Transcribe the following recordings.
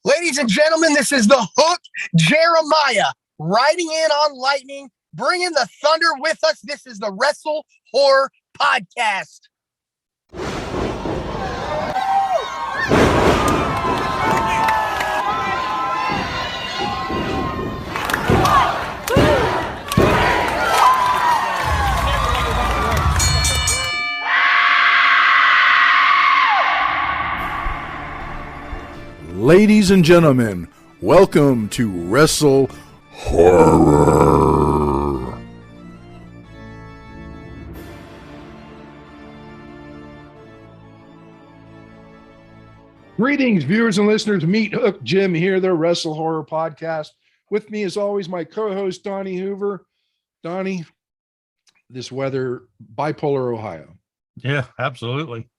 Ladies and gentlemen, this is the Hook Jeremiah riding in on lightning, bringing the thunder with us. This is the Wrestle Horror Podcast. Ladies and gentlemen, welcome to Wrestle Horror. Greetings, viewers and listeners. Meathook Jim here, the Wrestle Horror Podcast. With me, as always, my co-host, Donnie Hoover. Donnie, this weather, bipolar Ohio. Yeah, absolutely.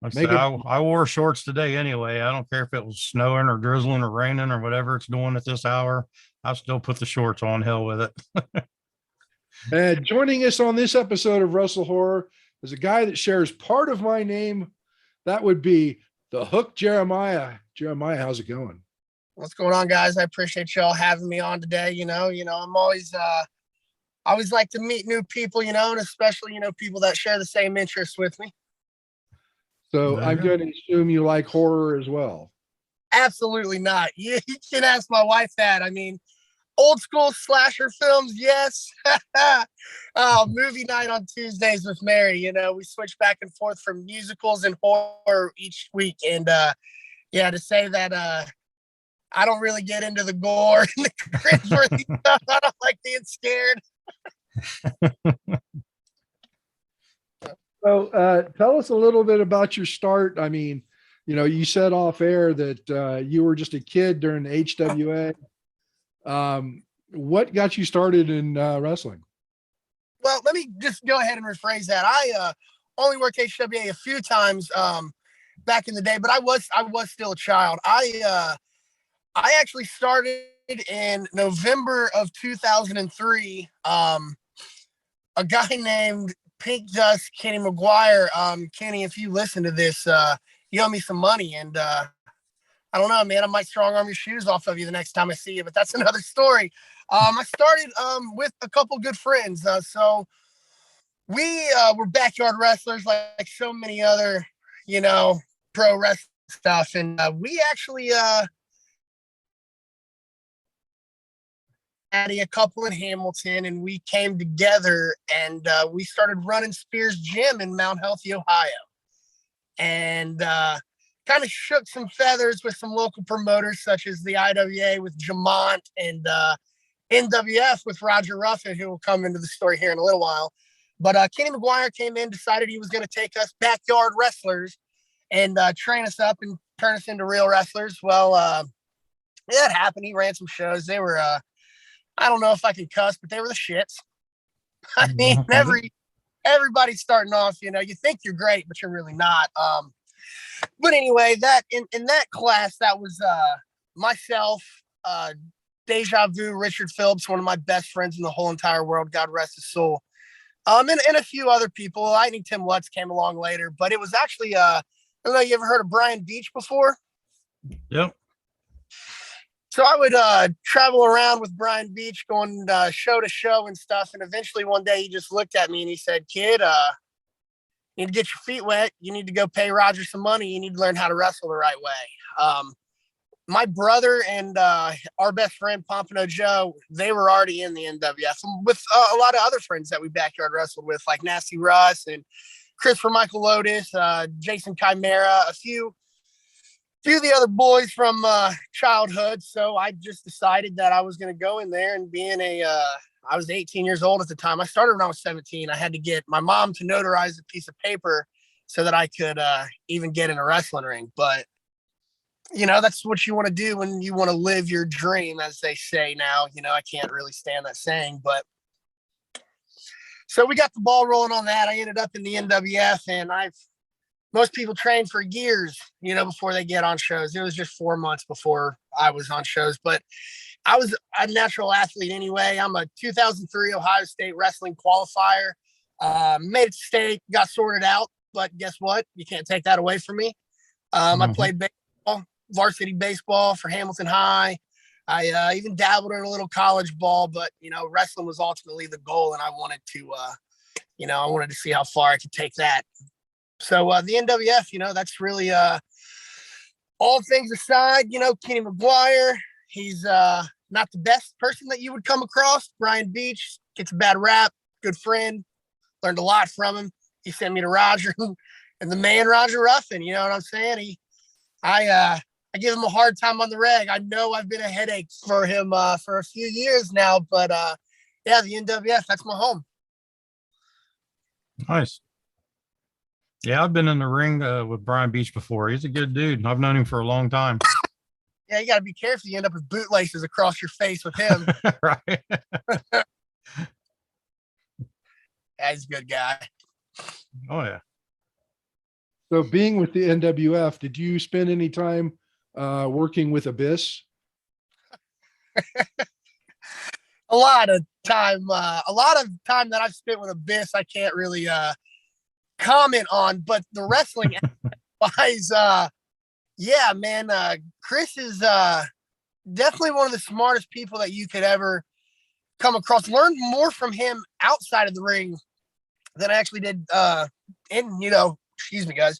I wore shorts today anyway. I don't care if it was snowing or drizzling or raining or whatever it's doing at this hour. I still put the shorts on. Hell with it. And joining us on this episode of Wrestle Horror is a guy that shares part of my name. That would be the Hook Jeremiah. Jeremiah, how's it going? What's going on, guys? I appreciate y'all having me on today. I'm always like to meet new people, and especially, people that share the same interests with me. So I'm going to assume you like horror as well. Absolutely not. You can ask my wife that. I mean, old school slasher films, yes. Movie night on Tuesdays with Mary. We switch back and forth from musicals and horror each week. And to say that I don't really get into the gore and the cringeworthy stuff. I don't like being scared. So tell us a little bit about your start. I mean, you said off air that you were just a kid during the HWA. What got you started in wrestling? Well, let me just go ahead and rephrase that. I only worked HWA a few times back in the day, but I was still a child. I actually started in November of 2003. A guy named Pink Dust Kenny McGuire. Kenny, if you listen to this, you owe me some money, and I don't know, man, I might strong arm your shoes off of you the next time I see you, but that's another story. I started with a couple good friends. So we were backyard wrestlers like so many other, pro wrestling stuff. And we actually had a couple in Hamilton, and we came together and we started running Spears Gym in Mount Healthy, Ohio. And kind of shook some feathers with some local promoters such as the IWA with Jamont and NWF with Roger Ruffin, who will come into the story here in a little while. But Kenny McGuire came in, decided he was going to take us backyard wrestlers and train us up and turn us into real wrestlers. Well, that happened. He ran some shows. They were, I don't know if I can cuss, but they were the shits. I mean, everybody's starting off, you think you're great, but you're really not. But anyway, that in that class, that was myself, Deja Vu, Richard Phillips, one of my best friends in the whole entire world, God rest his soul. And a few other people. I think Tim Lutz came along later, but it was actually I don't know, you ever heard of Brian Beach before? Yep. So I would travel around with Brian Beach, going show to show and stuff. And eventually one day he just looked at me and he said, "Kid, you need to get your feet wet. You need to go pay Roger some money. You need to learn how to wrestle the right way." My brother and our best friend, Pompano Joe, they were already in the NWF with a lot of other friends that we backyard wrestled with, like Nasty Russ and Christopher Michael Lotus, Jason Chimera, a few of the other boys from childhood. So I just decided that I was going to go in there, and I was 18 years old at the time. I started when I was 17. I had to get my mom to notarize a piece of paper so that I could even get in a wrestling ring. But, that's what you want to do when you want to live your dream, as they say now. I can't really stand that saying, but so we got the ball rolling on that. I ended up in the NWF, and most people train for years, before they get on shows. It was just 4 months before I was on shows, but I was a natural athlete anyway. I'm a 2003 Ohio State wrestling qualifier. Made it to state, got sorted out, but guess what? You can't take that away from me. I played baseball, varsity baseball for Hamilton High. I even dabbled in a little college ball, but, wrestling was ultimately the goal. And I wanted to see how far I could take that. So the NWF, that's really all things aside, Kenny McGuire, he's not the best person that you would come across. Brian Beach gets a bad rap, good friend, learned a lot from him. He sent me to Roger and the man, Roger Ruffin, you know what I'm saying? I give him a hard time on the reg. I know I've been a headache for him for a few years now, but the NWF, that's my home. Nice. Yeah, I've been in the ring with Brian Beach before. He's a good dude. I've known him for a long time. Yeah, you got to be careful. You end up with bootlaces across your face with him. Right. Yeah, he's a good guy. Oh, yeah. So being with the NWF, did you spend any time working with Abyss? A lot of time that I've spent with Abyss, I can't really comment on, but the wrestling wise, yeah, man, Chris is definitely one of the smartest people that you could ever come across. Learned more from him outside of the ring than I actually did excuse me, guys.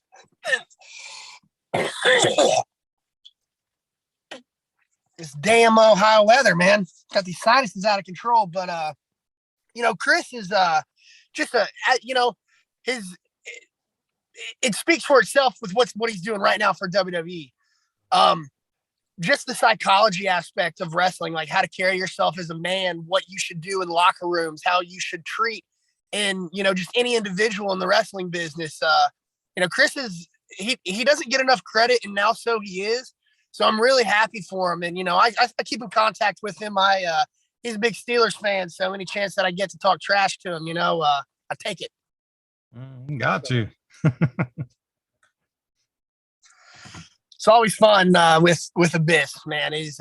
This damn Ohio weather, man. Got these sinuses out of control. But Chris is just it speaks for itself with what he's doing right now for WWE. Just the psychology aspect of wrestling, like how to carry yourself as a man, what you should do in locker rooms, how you should treat and just any individual in the wrestling business. Chris he doesn't get enough credit, and now so he is. So I'm really happy for him. And, I keep in contact with him. He's a big Steelers fan. So any chance that I get to talk trash to him, I take it. Got to. It's always fun with Abyss, man. He's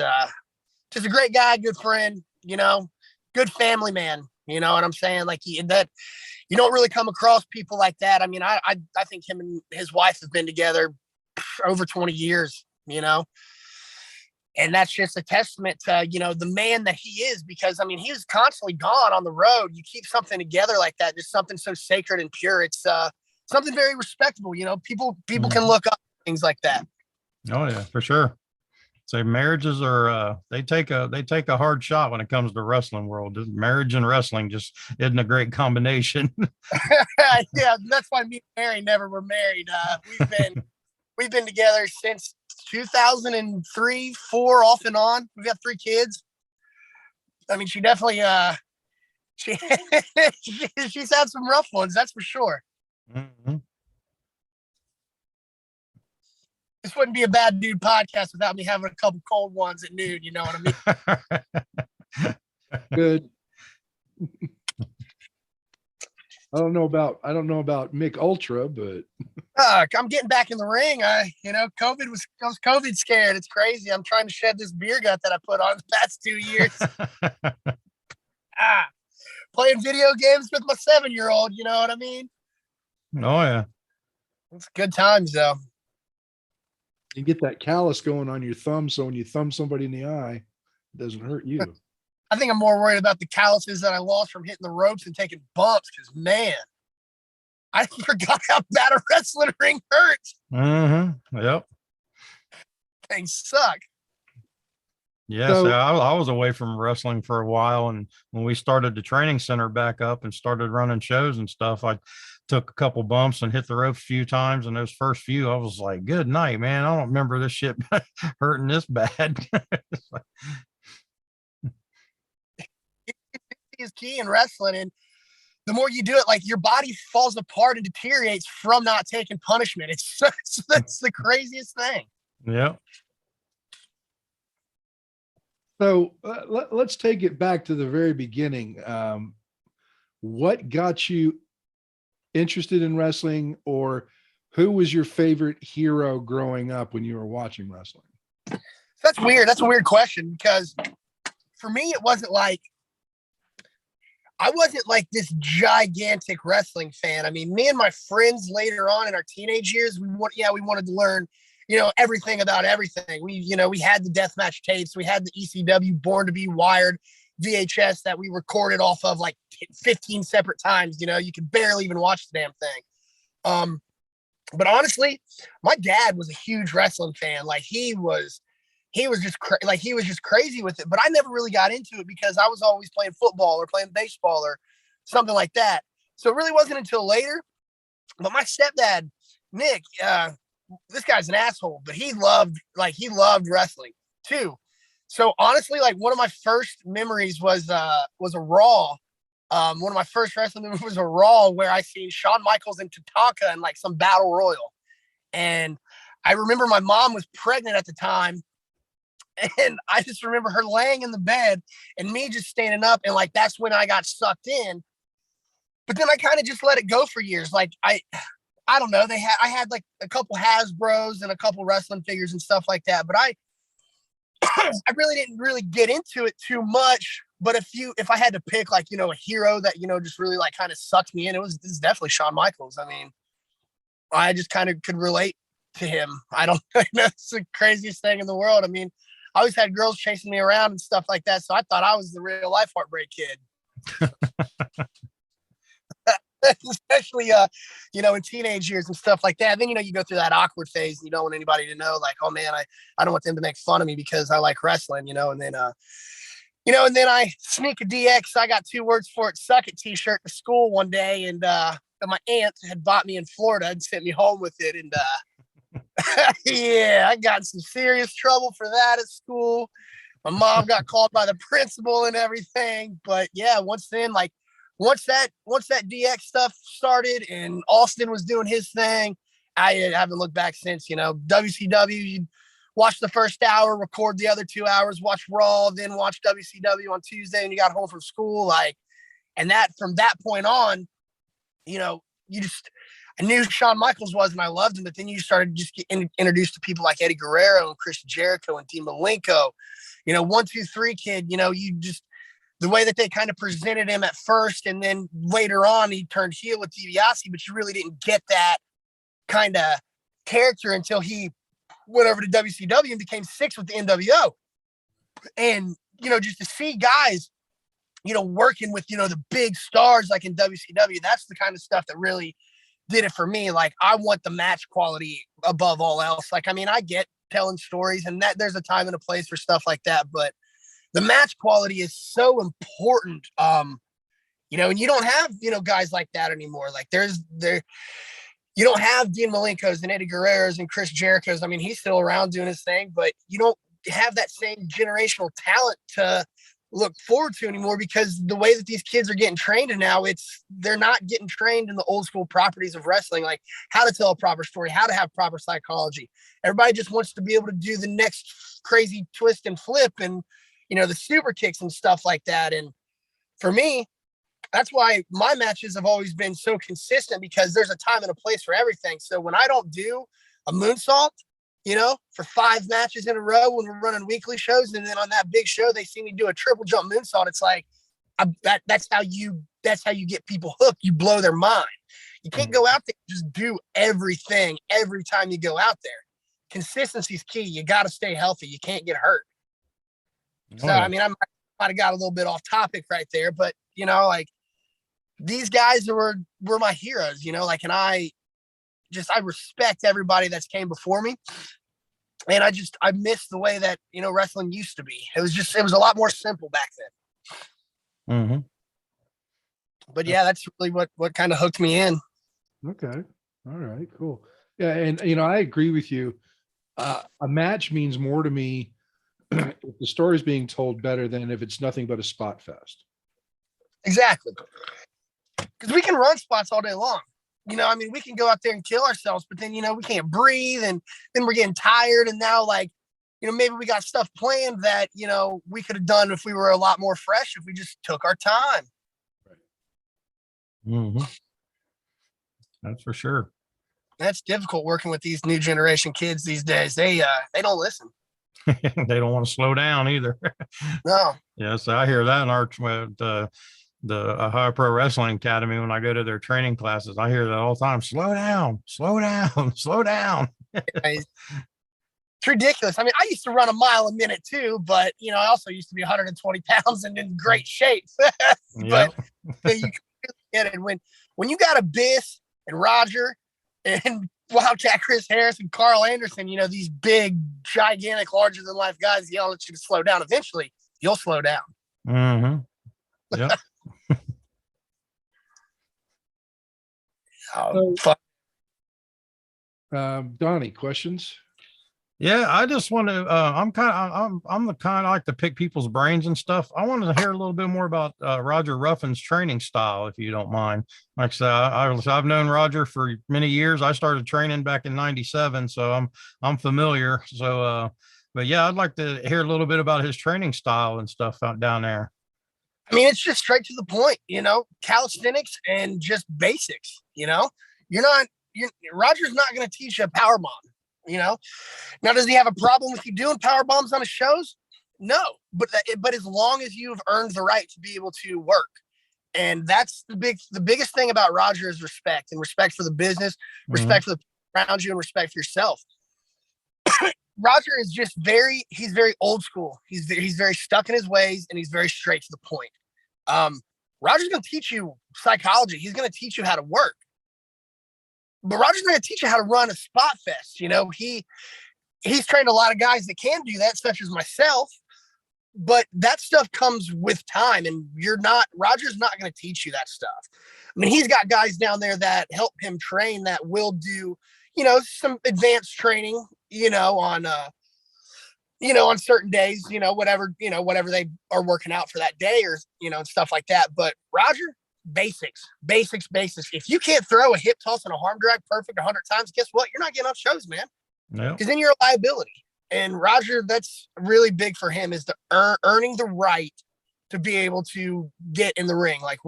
just a great guy, good friend, good family man. You know what I'm saying? Like that you don't really come across people like that. I mean, I think him and his wife have been together over 20 years, and that's just a testament to, the man that he is, because I mean, he was constantly gone on the road. You keep something together like that, just something so sacred and pure. It's something very respectable. People can look up things like that. Oh yeah, for sure. So marriages are they take a hard shot when it comes to wrestling world. Marriage and wrestling just isn't a great combination. Yeah, that's why me and Mary never were married. We've been together since 2003, 4 off and on. We've got 3 kids. I mean, she definitely she's had some rough ones, that's for sure. Mm-hmm. This wouldn't be a Bad Dude podcast without me having a couple cold ones at noon. You know what I mean? Good. I don't know about Mick Ultra, but I'm getting back in the ring. I was COVID scared. It's crazy. I'm trying to shed this beer gut that I put on the past 2 years. Playing video games with my 7-year-old. You know what I mean? Oh yeah. It's good times though. you get that callus going on your thumb, so when you thumb somebody in the eye, it doesn't hurt you. I think I'm more worried about the calluses that I lost from hitting the ropes and taking bumps, because man, I forgot how bad a wrestling ring hurts. Mm-hmm. Yep. Things suck. Yes, So- I was away from wrestling for a while, and when we started the training center back up and started running shows and stuff, I took a couple bumps and hit the ropes a few times. And those first few, I was like, "Good night, man. I don't remember this shit hurting this bad." Is key in wrestling, and the more you do it, like your body falls apart and deteriorates from not taking punishment. That's the craziest thing. Yeah. So let's take it back to the very beginning. What got you interested in wrestling, or who was your favorite hero growing up when you were watching wrestling? That's weird. That's a weird question, because for me, it wasn't like, I wasn't like this gigantic wrestling fan. I mean, me and my friends later on in our teenage years, we wanted to learn, everything about everything. We had the deathmatch tapes. We had the ECW Born to Be Wired VHS that we recorded off of like 15 separate times. You could barely even watch the damn thing. But honestly, my dad was a huge wrestling fan. Like he was just crazy with it. But I never really got into it because I was always playing football or playing baseball or something like that. So it really wasn't until later. But my stepdad, Nick, this guy's an asshole, but he loved wrestling too. So honestly, like one of my first memories was a Raw. One of my first wrestling movies was a Raw where I seen Shawn Michaels and Tatanka in like some battle royal. And I remember my mom was pregnant at the time. And I just remember her laying in the bed and me just standing up. And like, that's when I got sucked in. But then I kind of just let it go for years. Like I don't know. I had like a couple Hasbros and a couple wrestling figures and stuff like that. But I really didn't really get into it too much. But if I had to pick like, a hero that, just really like kind of sucked me in, it's definitely Shawn Michaels. I mean, I just kind of could relate to him. I don't know. It's the craziest thing in the world. I mean, I always had girls chasing me around and stuff like that. So I thought I was the real life Heartbreak Kid. Especially, in teenage years and stuff like that. And then, you go through that awkward phase and you don't want anybody to know like, oh man, I don't want them to make fun of me because I like wrestling, and then, and then I sneak a DX. I got 2 words for it, suck it t-shirt to school one day. And my aunt had bought me in Florida and sent me home with it. And yeah, I got in some serious trouble for that at school. My mom got called by the principal and everything. But yeah, once that DX stuff started and Austin was doing his thing, I haven't looked back since. WCW, you watch the first hour, record the other 2 hours, watch Raw, then watch WCW on Tuesday and you got home from school. And that from that point on, I knew who Shawn Michaels was and I loved him, but then you started just getting introduced to people like Eddie Guerrero and Chris Jericho and Dean Malenko, 1, 2, 3 Kid, the way that they kind of presented him at first. And then later on, he turned heel with DiBiase, but you really didn't get that kind of character until he went over to WCW and became 6 with the NWO. And, just to see guys, working with, the big stars like in WCW, that's the kind of stuff that really did it for me. Like, I want the match quality above all else. Like, I mean, I get telling stories and that there's a time and a place for stuff like that, but the match quality is so important. And you don't have, guys like that anymore. Like you don't have Dean Malenko's and Eddie Guerrero's and Chris Jericho's. I mean, he's still around doing his thing, but you don't have that same generational talent to look forward to anymore because the way that these kids are getting trained and now they're not getting trained in the old school properties of wrestling, like how to tell a proper story, how to have proper psychology. Everybody just wants to be able to do the next crazy twist and flip and, the super kicks and stuff like that. And for me, that's why my matches have always been so consistent because there's a time and a place for everything. So when I don't do a moonsault, for 5 matches in a row when we're running weekly shows, and then on that big show, they see me do a triple jump moonsault. It's like, that's how you get people hooked. You blow their mind. You can't go out there and just do everything every time you go out there. Consistency is key. You got to stay healthy. You can't get hurt. So, I mean, I might have got a little bit off topic right there, but like these guys were my heroes, and I respect everybody that's came before me. And I miss the way that, wrestling used to be. It was a lot more simple back then. Mm-hmm. But yeah, that's really what kind of hooked me in. Okay. All right, cool. Yeah. And, I agree with you. A match means more to me if the story is being told better than if it's nothing but a spot fest. Exactly. Because we can run spots all day long. I mean, we can go out there and kill ourselves, but then, we can't breathe and then we're getting tired. And now maybe we got stuff planned that, we could have done if we were a lot more fresh, if we just took our time. Right. Mm-hmm. That's for sure. That's difficult working with these new generation kids these days. They don't listen. They don't want to slow down either. No. Yes, I hear that in our the Ohio Pro Wrestling Academy when I go to their training classes. I hear that all the time. Slow down, slow down, slow down. It's ridiculous. I mean, I used to run a mile a minute too, but I also used to be 120 pounds and in great shape. But you get it when you got Abyss and Roger and Wildcat Chris Harris and Carl Anderson, these big, gigantic, larger than life guys yelling at you to slow down. Eventually, you'll slow down. Mm-hmm. Yep. Donnie, questions? Yeah, I just want to. I'm the kind I like to pick people's brains and stuff. I wanted to hear a little bit more about Roger Ruffin's training style, if you don't mind. Like I said, I've known Roger for many years. I started training back in '97, so I'm familiar. So, but yeah, I'd like to hear a little bit about his training style and stuff out down there. I mean, it's just straight to the point, calisthenics and just basics. Roger's not going to teach you a power bomb. Now, does he have a problem with you doing power bombs on his shows? No, but as long as you've earned the right to be able to work, and that's the biggest thing about Roger is respect for the business, respect for the people around you, and respect for yourself. Roger is just he's very old school. He's very stuck in his ways, and he's very straight to the point. Roger's going to teach you psychology. He's going to teach you how to work. But Roger's going to teach you how to run a spot fest. He's trained a lot of guys that can do that, such as myself. But that stuff comes with time, and Roger's not going to teach you that stuff. I mean, he's got guys down there that help him train that will do, some advanced training, on certain days, whatever they are working out for that day or, and stuff like that. But Roger, basics. If you can't throw a hip toss and a arm drag perfect 100 times, guess what? You're not getting off shows, man. No. Because then you're a liability. And Roger, that's really big for him, is the earning the right to be able to get in the ring. Like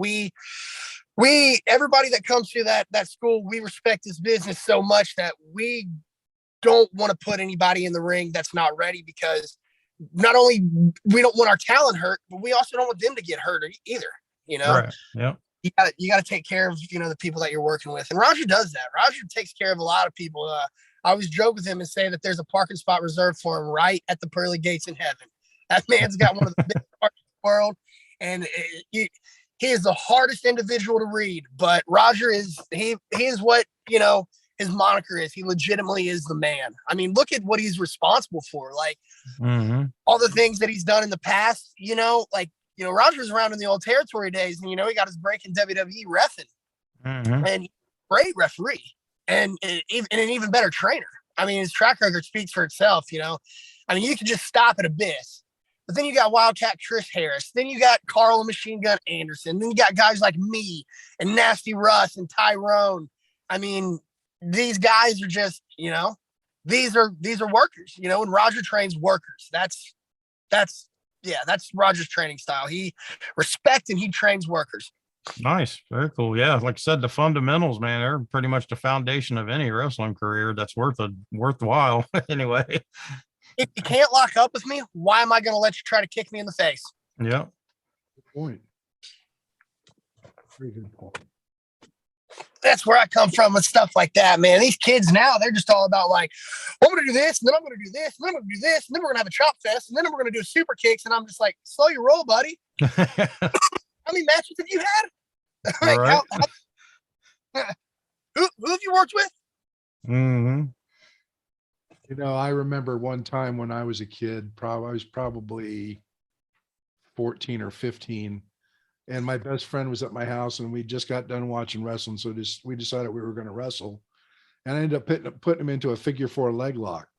everybody that comes to that school, we respect this business so much that we don't want to put anybody in the ring that's not ready, because not only we don't want our talent hurt, but we also don't want them to get hurt either. Right. Yeah. You got to take care of, the people that you're working with. And Roger does that. Roger takes care of a lot of people. I always joke with him and say that there's a parking spot reserved for him right at the pearly gates in heaven. That man's got one of the biggest hearts in the world. And he is the hardest individual to read, but Roger is what, his moniker is. He legitimately is the man. I mean, look at what he's responsible for. Like all the things that he's done in the past, Roger was around in the old territory days, and, he got his break in WWE Ruffin, and great referee and an even better trainer. I mean, his track record speaks for itself. I mean, you can just stop at Abyss, but then you got Wildcat Chris Harris, then you got Carl and Machine Gun Anderson, then you got guys like me and Nasty Russ and Tyrone. I mean, these guys are just, these are workers, and Roger trains workers. That's Roger's training style. He respects and he trains workers. Nice. Very cool. Yeah. Like I said, the fundamentals, man, they're pretty much the foundation of any wrestling career that's worthwhile. Anyway. If you can't lock up with me, why am I going to let you try to kick me in the face? Yeah. Good point. Very good point. That's where I come from with stuff like that, man. These kids now, they're just all about like, I'm going to do this, and then I'm going to do this, and then I'm going to do this, and then we're going to have a chop fest, and then we're going to do super kicks. And I'm just like, slow your roll, buddy. How many matches have you had? Like, right. Who have you worked with? I remember one time when I was a kid, I was probably 14 or 15. And my best friend was at my house, and we just got done watching wrestling. So we decided we were going to wrestle, and I ended up putting him into a figure 4 leg lock.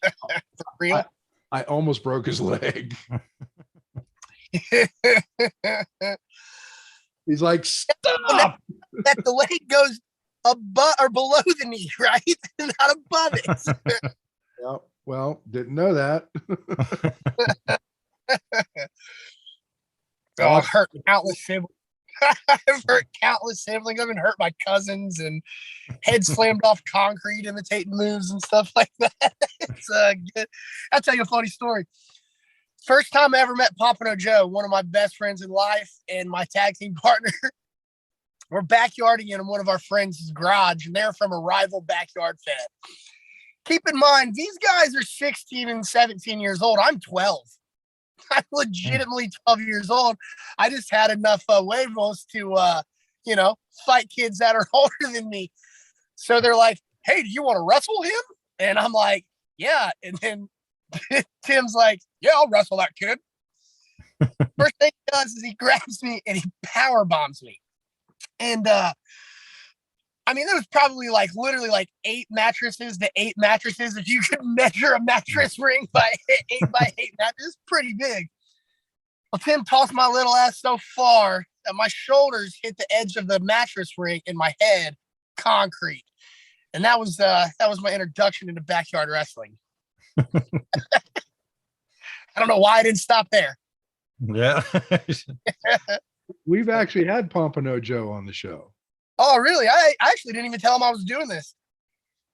For real? I almost broke his leg. He's like, stop. That the leg goes above or below the knee, right? Not above it. Yeah. Well, didn't know that. Oh, I've hurt countless siblings. I've hurt countless siblings. I've been hurt by cousins and head slammed off concrete imitating moves and stuff like that. It's good. I'll tell you a funny story. First time I ever met Pompano Joe, one of my best friends in life and my tag team partner. We're backyarding in one of our friends' garage, and they're from a rival backyard fed. keep in mind, these guys are 16 and 17 years old. I'm 12. I'm legitimately 12 years old. I just had enough huevos to, fight kids that are older than me. So they're like, hey, do you want to wrestle him? And I'm like, yeah. And then Tim's like, yeah, I'll wrestle that kid. First thing he does is he grabs me and he power bombs me. And there was probably literally 8 mattresses to 8 mattresses. If you could measure a mattress ring by 8 by 8 mattresses, pretty big. Well, Tim tossed my little ass so far that my shoulders hit the edge of the mattress ring and my head concrete. And that was my introduction into backyard wrestling. I don't know why I didn't stop there. Yeah. We've actually had Pompano Joe on the show. Oh, really? I actually didn't even tell him I was doing this.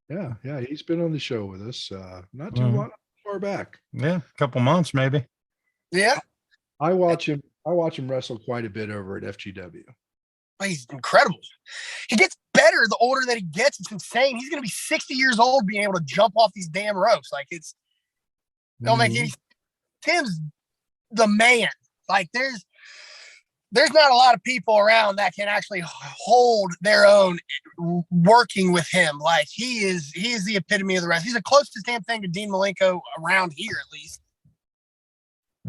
Yeah, he's been on the show with us. Not too far back. Yeah, a couple months maybe. Yeah. I watch him wrestle quite a bit over at FGW. He's incredible. He gets better the older that he gets. It's insane. He's going to be 60 years old being able to jump off these damn ropes. Don't make any. Tim's the man. There's not a lot of people around that can actually hold their own working with him. He is the epitome of the rest. He's the closest damn thing to Dean Malenko around here, at least.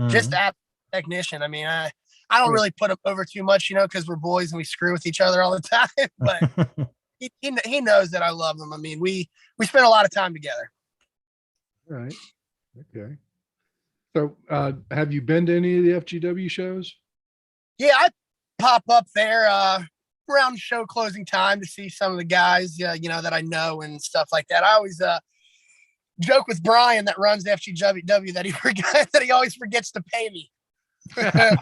Just that technician. I don't really put him over too much, because we're boys and we screw with each other all the time. But he knows that I love him. We spend a lot of time together. All right. Okay. So, have you been to any of the FGW shows? Yeah, I pop up there around show closing time to see some of the guys, that I know and stuff like that. I always joke with Brian that runs FGW that he always forgets to pay me. But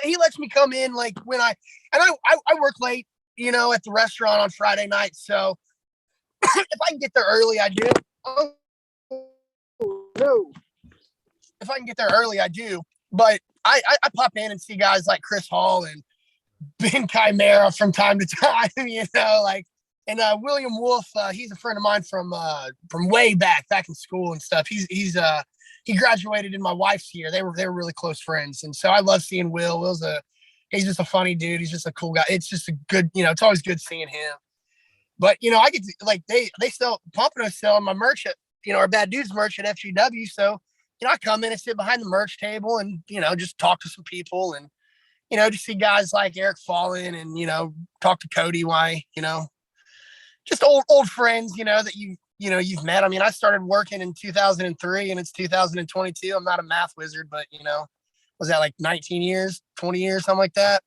he lets me come in when I work late, at the restaurant on Friday night. So if I can get there early, I do. Oh, no. If I can get there early, I do. But I pop in and see guys like Chris Hall and Ben Chimera from time to time, and William Wolf. He's a friend of mine from way back in school and stuff. He graduated in my wife's year. They were really close friends, and so I love seeing Will. He's just a funny dude. He's just a cool guy. It's just a good, it's always good seeing him. But I get to, they sell Pompano selling my merch at our Bad Dudes merch at FGW. So I come in and sit behind the merch table and just talk to some people and just see guys like Eric Fallon and talk to Cody. Why just old friends that you've met. I started working in 2003 and it's 2022. I'm not a math wizard, but was that 19 years, 20 years, something like that?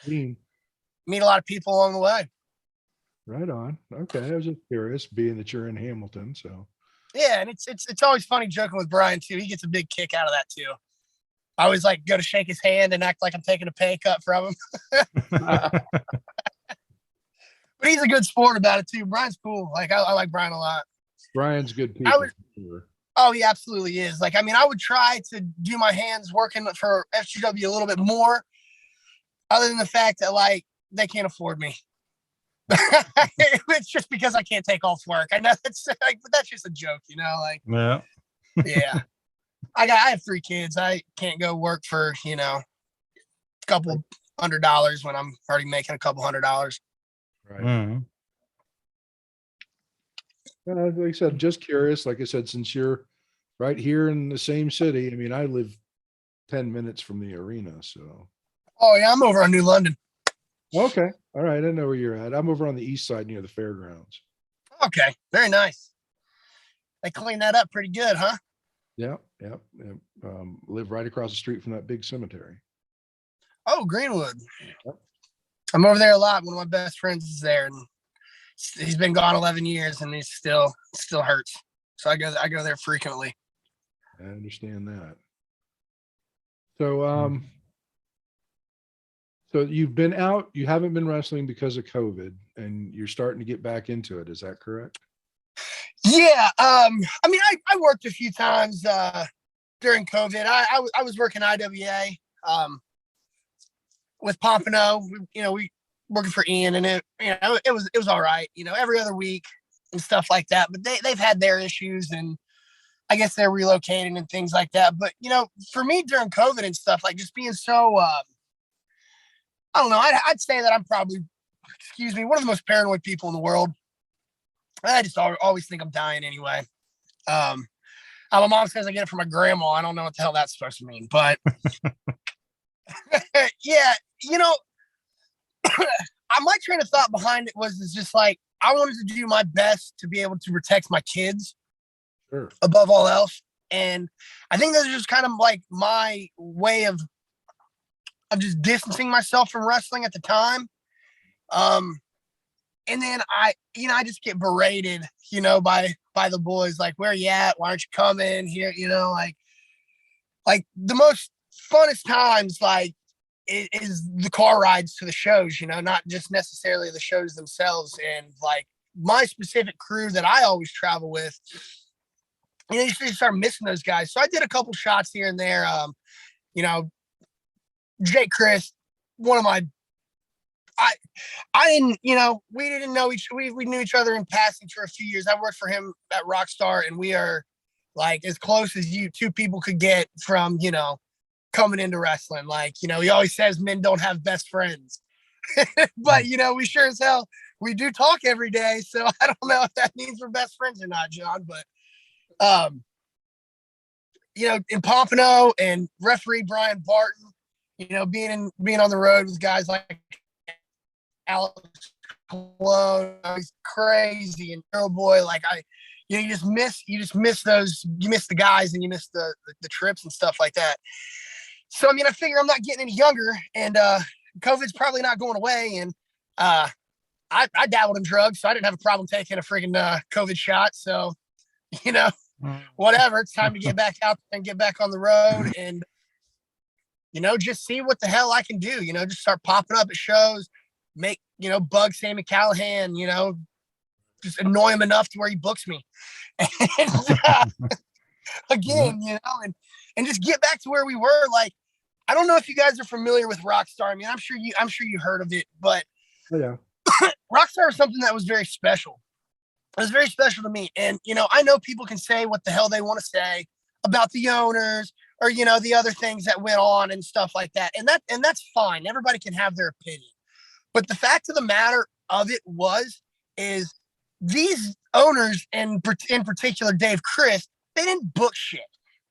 Meet a lot of people along the way. Right on. Okay. I was just curious, being that you're in Hamilton. So yeah, and it's always funny joking with Brian too. He gets a big kick out of that too. I always go to shake his hand and act like I'm taking a pay cut from him. But he's a good sport about it too. Brian's cool. I like Brian a lot. Brian's good people. Oh, he absolutely is. I would try to do my hands working for FGW a little bit more, other than the fact that they can't afford me. It's just because I can't take off work. I know it's but that's just a joke, Yeah. Yeah. I have 3 kids. I can't go work for a couple $100 when I'm already making a couple $100. Right. Like I said, just curious. Like I said, since you're right here in the same city, I live 10 minutes from the arena. So. Oh yeah, I'm over on New London. Okay. All right. I know where you're at. I'm over on the east side near the fairgrounds. Okay. Very nice. They cleaned that up pretty good, huh? Yeah. Live right across the street from that big cemetery. Oh, Greenwood. Yep. I'm over there a lot. One of my best friends is there, and he's been gone 11 years, and he still hurts. So I go there frequently. I understand that. So, so you've been out, you haven't been wrestling because of COVID, and you're starting to get back into it. Is that correct? Yeah. I worked a few times during COVID. I was working IWA with Pompano. We working for Ian, and it was all right, every other week and stuff like that. But they've had their issues, and I guess they're relocating and things like that. But for me during COVID and stuff, like just being so I don't know, I'd say that I'm probably, one of the most paranoid people in the world. I just always think I'm dying anyway. My mom says I get it from my grandma. I don't know what the hell that's supposed to mean, but yeah, my train of thought behind it is just like, I wanted to do my best to be able to protect my kids above all else. And I think that's just kind of like my way of just distancing myself from wrestling at the time. And then I just get berated, by the boys, like, where you at? Why aren't you coming here? Like the most funnest times, like, is the car rides to the shows, not just necessarily the shows themselves. And like my specific crew that I always travel with, you just start missing those guys. So I did a couple shots here and there. Jake Chris, one of my, I didn't, we didn't know we knew each other in passing for a few years. I worked for him at Rockstar, and we are like as close as two people could get from, coming into wrestling. Like, he always says men don't have best friends, but we sure as hell, we do talk every day. So I don't know if that means we're best friends or not, John, but, in Pompano and referee Brian Barton, being on the road with guys like Alex Cologne, he's crazy, and Earl Boy, like you just miss those, you miss the guys, and you miss the trips and stuff like that. So I figure I'm not getting any younger, and COVID's probably not going away, and I dabbled in drugs, so I didn't have a problem taking a freaking COVID shot. So whatever, it's time to get back out and get back on the road, and just see what the hell I can do. Just start popping up at shows, make, bug Sammy Callahan, just annoy him enough to where he books me. And again, and just get back to where we were. Like, I don't know if you guys are familiar with Rockstar. I'm sure you heard of it, but yeah. Rockstar was something that was very special. It was very special to me. And, I know people can say what the hell they want to say about the owners or, the other things that went on and stuff like that. And that's fine. Everybody can have their opinion. But the fact of the matter of it is these owners, and in particular, Dave Chris, they didn't book shit.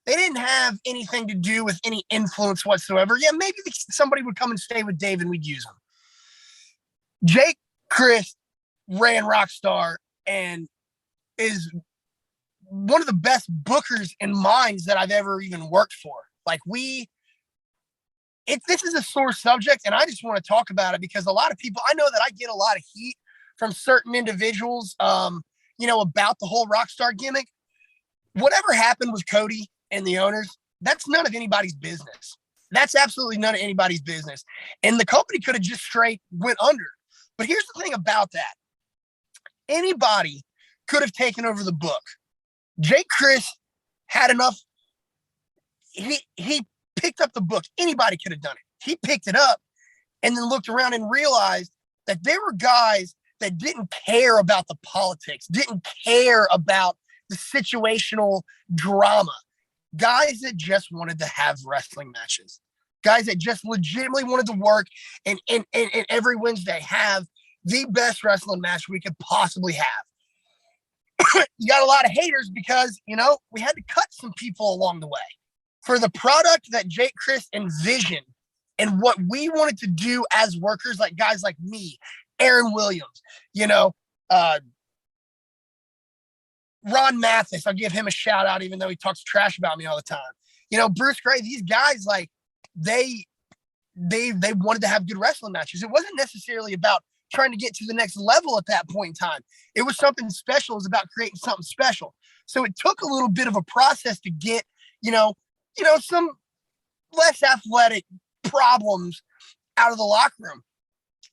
They didn't have anything to do with any influence whatsoever. Yeah, maybe somebody would come and stay with Dave and we'd use them. Jake Chris ran Rockstar and is one of the best bookers and minds that I've ever even worked for. Like, this is a sore subject, and I just want to talk about it because a lot of people, I know that I get a lot of heat from certain individuals, about the whole Rockstar gimmick. Whatever happened with Cody and the owners, that's none of anybody's business. That's absolutely none of anybody's business. And the company could have just straight went under. But here's the thing about that. Anybody could have taken over the book. Jake Chris had enough. He picked up the book. Anybody could have done it. He picked it up and then looked around and realized that there were guys that didn't care about the politics, didn't care about the situational drama. Guys that just wanted to have wrestling matches. Guys that just legitimately wanted to work and every Wednesday have the best wrestling match we could possibly have. You got a lot of haters because, we had to cut some people along the way. For the product that Jake Chris envisioned and what we wanted to do as workers, like guys like me, Aaron Williams, Ron Mathis, I'll give him a shout out, even though he talks trash about me all the time. Bruce Gray, these guys, like, they wanted to have good wrestling matches. It wasn't necessarily about trying to get to the next level at that point in time. It was something special. It was about creating something special. So it took a little bit of a process to get, some less athletic problems out of the locker room.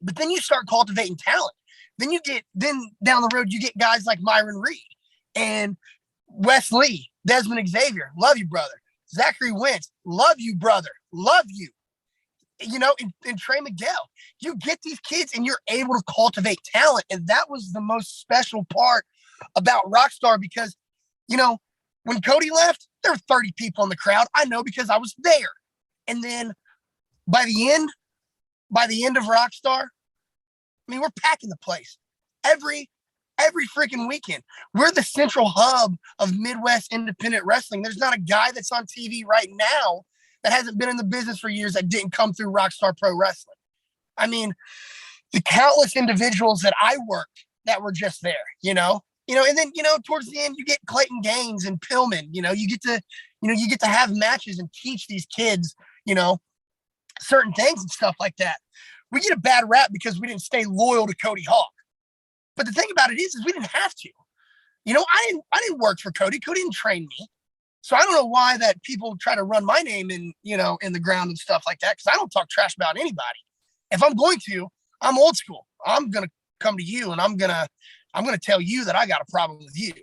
But then you start cultivating talent. Then down the road, you get guys like Myron Reed and Wes Lee, Desmond Xavier. Love you, brother. Zachary Wentz. Love you, brother. Love you. and Trey Miguel. You get these kids and you're able to cultivate talent. And that was the most special part about Rockstar because, when Cody left, there were 30 people in the crowd. I know because I was there. And then by the end of Rockstar, we're packing the place every freaking weekend. We're the central hub of Midwest independent wrestling. There's not a guy that's on TV right now that hasn't been in the business for years that didn't come through Rockstar Pro Wrestling. The countless individuals that I worked that were just there, and then, towards the end you get Clayton Gaines and Pillman, you get to have matches and teach these kids, certain things and stuff like that. We get a bad rap because we didn't stay loyal to Cody Hawk. But the thing about it is we didn't have to. I didn't work for Cody. Cody didn't train me. So I don't know why that people try to run my name in the ground and stuff like that, because I don't talk trash about anybody. If I'm going to, I'm old school. I'm going to come to you and I'm going to tell you that I got a problem with you.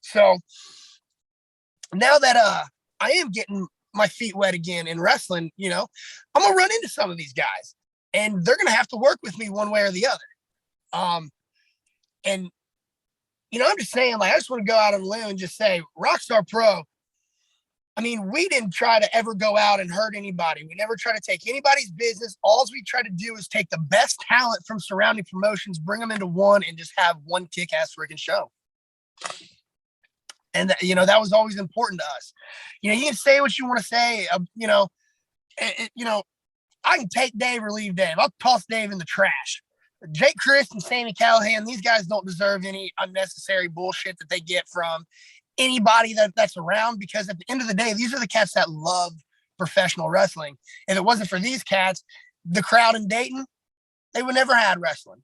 So now that I am getting my feet wet again in wrestling, I'm going to run into some of these guys and they're going to have to work with me one way or the other. And I'm just saying, I just want to go out on a limb and just say Rockstar Pro, we didn't try to ever go out and hurt anybody. We never try to take anybody's business. All we try to do is take the best talent from surrounding promotions, bring them into one, and just have one kick-ass freaking show. And, that was always important to us. You can say what you want to say. I can take Dave or leave Dave. I'll toss Dave in the trash. Jake Christ and Sammy Callahan, these guys don't deserve any unnecessary bullshit that they get from anybody that's around, because at the end of the day, these are the cats that love professional wrestling. If it wasn't for these cats, the crowd in Dayton, they would never had wrestling.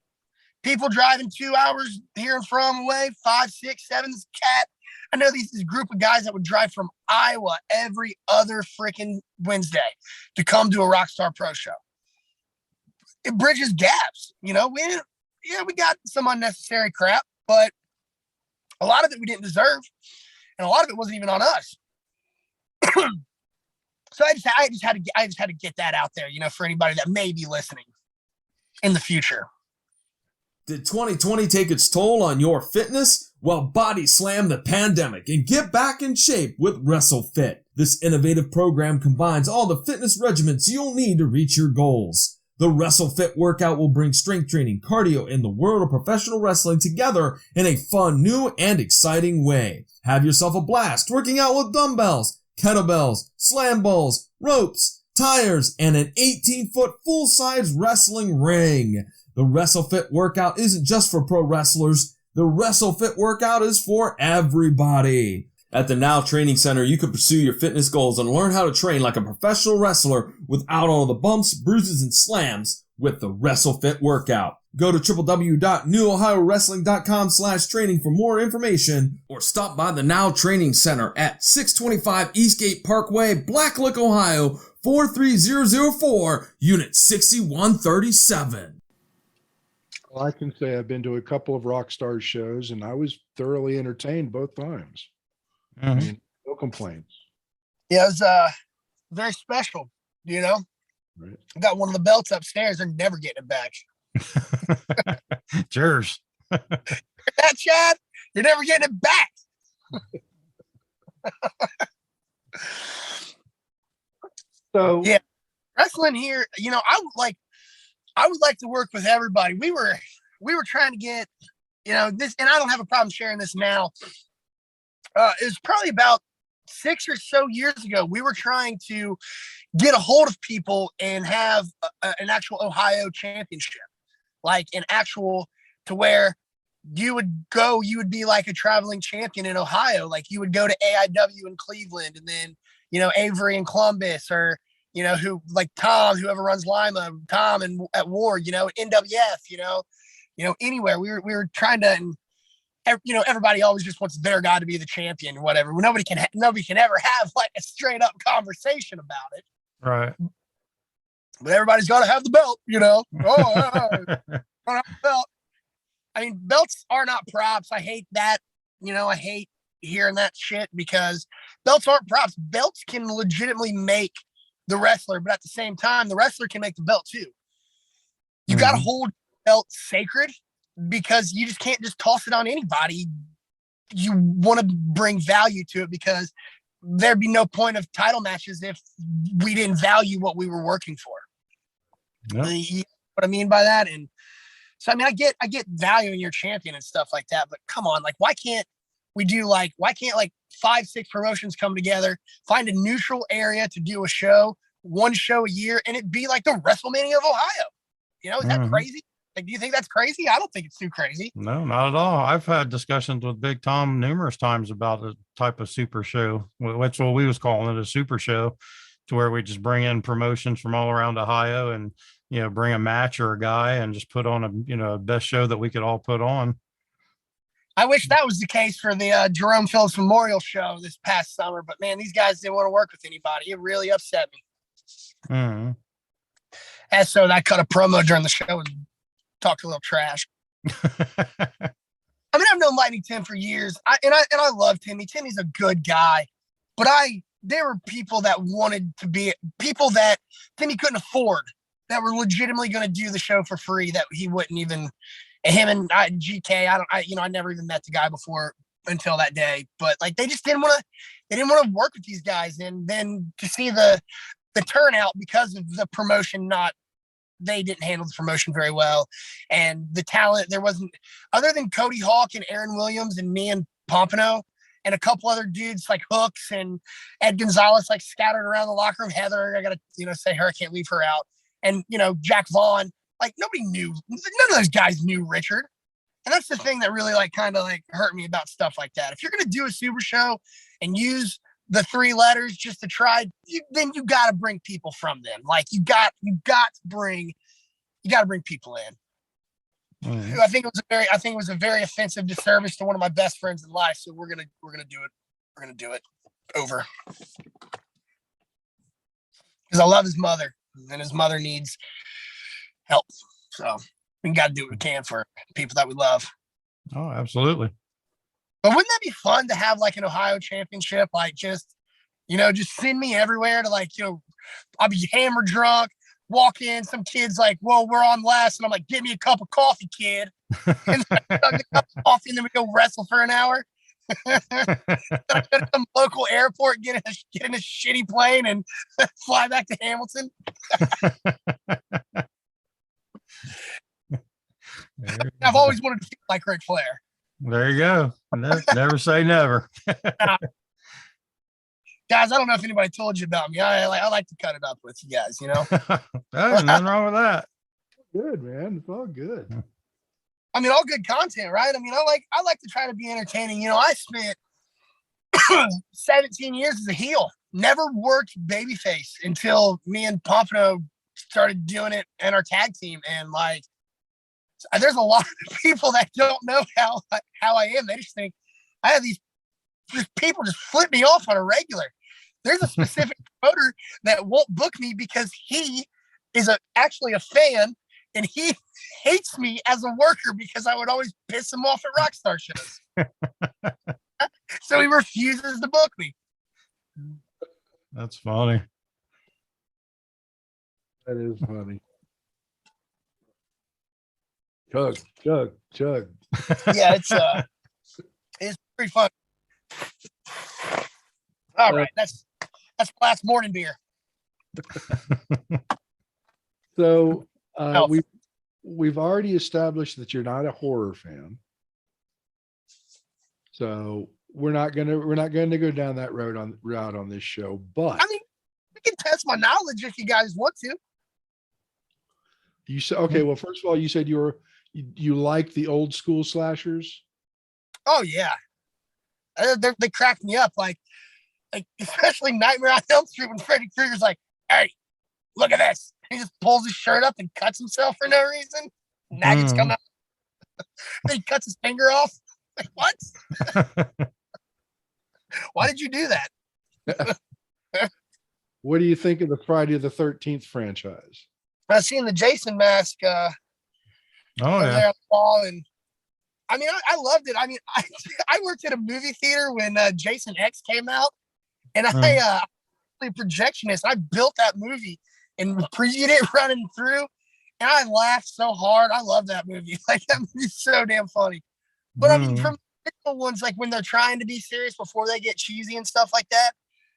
People driving 2 hours here and from away, 5, 6, 7 cat. I know this group of guys that would drive from Iowa every other freaking Wednesday to come to a Rockstar Pro show. It bridges gaps, we got some unnecessary crap, but a lot of it we didn't deserve, and a lot of it wasn't even on us. So I just had to get that out there, for anybody that may be listening in the future. Did 2020 take its toll on your fitness? Well, body slam the pandemic and get back in shape with Wrestle Fit. This innovative program combines all the fitness regimens you'll need to reach your goals. The Wrestle Fit Workout will bring strength training, cardio, and the world of professional wrestling together in a fun, new, and exciting way. Have yourself a blast working out with dumbbells, kettlebells, slam balls, ropes, tires, and an 18-foot full-size wrestling ring. The Wrestle Fit Workout isn't just for pro wrestlers. The Wrestle Fit Workout is for everybody. At the Now Training Center, you can pursue your fitness goals and learn how to train like a professional wrestler without all the bumps, bruises, and slams with the Wrestle Fit Workout. Go to www.newohiowrestling.com/training for more information, or stop by the Now Training Center at 625 Eastgate Parkway, Blacklick, Ohio, 43004, Unit 6137. Well, I can say I've been to a couple of Rockstar shows and I was thoroughly entertained both times. Mm-hmm. No complaints. Yeah, it was very special, Right. I got one of the belts upstairs. They're never getting it back. It's yours. That Chad, you're never getting it back. So yeah, wrestling here, I would like to work with everybody. We were trying to get, this, and I don't have a problem sharing this now. It was probably about 6 or so years ago. We were trying to get a hold of people and have an actual Ohio championship, like an actual, to where you would be like a traveling champion in Ohio. Like you would go to AIW in Cleveland, and then, Avery in Columbus, or, who, like Tom, whoever runs Lima, Tom and at Ward, NWF, anywhere. We were trying to, and everybody always just wants their guy to be the champion or whatever. Nobody can ever have like a straight up conversation about it. Right. But everybody's got to have the belt, belt. Belts are not props. I hate that. I hate hearing that shit, because belts aren't props. Belts can legitimately make the wrestler, but at the same time, the wrestler can make the belt too. You got to hold belt sacred because you just can't just toss it on anybody. You want to bring value to it because there'd be no point of title matches if we didn't value what we were working for. Yep. You know what I mean by that? And so, I mean, I get valuing your champion and stuff like that, but come on, like, why can't 5-6 promotions come together, find a neutral area to do a show, one show a year, and it be like the WrestleMania of Ohio? You know, is that crazy? Like, do you think that's crazy? I don't think it's too crazy. No, not at all. I've had discussions with Big Tom numerous times about a type of super show. That's what we was calling it, a super show, to where we just bring in promotions from all around Ohio and, you know, bring a match or a guy and just put on a best show that we could all put on. I wish that was the case for the Jerome Phillips Memorial Show this past summer, but man, these guys didn't want to work with anybody. It really upset me. Mm-hmm. And so I cut a promo during the show and talked a little trash. I mean, I've known Lightning Tim for years, and I love Timmy. Timmy's a good guy, but there were people that wanted to be people that Timmy couldn't afford, that were legitimately going to do the show for free, that he wouldn't even. Him and GK, I never even met the guy before until that day, but like they just didn't want to work with these guys, and then to see the turnout because of the promotion they didn't handle the promotion very well, and the talent there wasn't, other than Cody Hawk and Aaron Williams and me and Pompano and a couple other dudes like Hooks and Ed Gonzalez, like scattered around the locker room. Heather, I gotta say her, I can't leave her out, and Jack Vaughn. Like, nobody knew, none of those guys knew Richard. And that's the thing that really kind of hurt me about stuff like that. If you're going to do a super show and use the 3 letters just to try, then you got to bring people from them. Like, you got to bring people in. Mm-hmm. I think it was a very offensive disservice to one of my best friends in life. So we're going to do it. We're going to do it over. Because I love his mother, and his mother needs help. So we got to do what we can for people that we love. Oh, absolutely. But wouldn't that be fun to have an Ohio championship? Like, just send me everywhere to I'll be hammered drunk, walk in, some kid's like, well, we're on last. And I'm like, give me a cup of coffee, kid. And I chug a cup of coffee, and then we go wrestle for an hour. Then I go to some local airport, get in a shitty plane and fly back to Hamilton. I've always wanted to feel like Ric Flair. There you go. Never say never. Guys, I don't know if anybody told you about me. I like to cut it up with you guys, There's nothing wrong with that. Good, man. It's all good. I mean, all good content, right? I mean, I like to try to be entertaining. I spent 17 years as a heel. Never worked babyface until me and Pompano started doing it in our tag team. And there's a lot of people that don't know how I am. They just think I have these people just flip me off on a regular. There's a specific promoter that won't book me because he is actually a fan, and he hates me as a worker because I would always piss him off at Rockstar shows. So he refuses to book me. That's funny. That is funny. Chug. Yeah, it's pretty fun. All right, that's last morning beer. So we've already established that you're not a horror fan. So we're not gonna go down that route on this show. But I mean, we can test my knowledge if you guys want to. You said, okay. Well, first of all, you said you like the old school slashers. Oh yeah, they cracked me up. Like especially Nightmare on Elm Street when Freddy Krueger's like, "Hey, look at this." He just pulls his shirt up and cuts himself for no reason. Maggots come out. Then he cuts his finger off. Like, what? Why did you do that? What do you think of the Friday the 13th franchise? I've seen the Jason mask there on the wall, and I mean, I loved it. I mean, I worked at a movie theater when Jason X came out, and a projectionist. I built that movie and previewed it running through, and I laughed so hard. I love that movie. Like, that movie's so damn funny. But I mean, from the ones, like when they're trying to be serious before they get cheesy and stuff like that,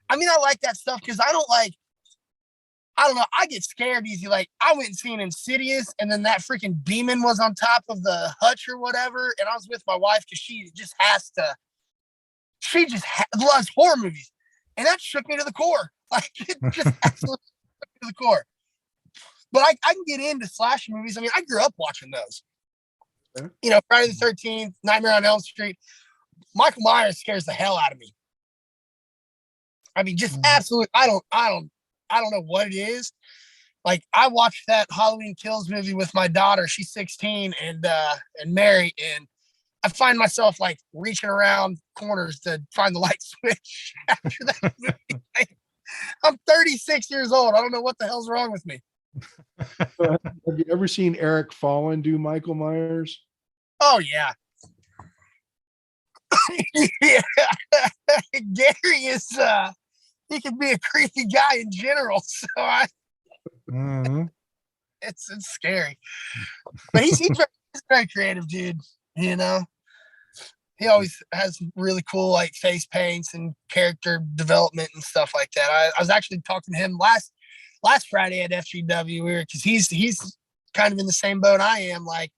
I mean, I like that stuff because I don't know, I get scared easy. Like, I went and seen Insidious, and then that freaking demon was on top of the hutch or whatever, and I was with my wife because she just loves horror movies, and that shook me to the core. Like, it just absolutely shook me to the core. But I can get into slasher movies. I mean, I grew up watching those. Okay. You know, Friday the 13th, Nightmare on Elm Street. Michael Myers scares the hell out of me. I mean, just absolutely. I don't know what it is. Like, I watched that Halloween Kills movie with my daughter. She's 16 and Mary, and I find myself like reaching around corners to find the light switch after that movie. I'm 36 years old. I don't know what the hell's wrong with me. Have you ever seen Eric Fallen do Michael Myers? Oh yeah. Yeah. Gary is he can be a creepy guy in general, so it's scary. But he's very creative, dude. You know, he always has really cool like face paints and character development and stuff like that. I was actually talking to him last Friday at FGW, because he's kind of in the same boat I am. Like,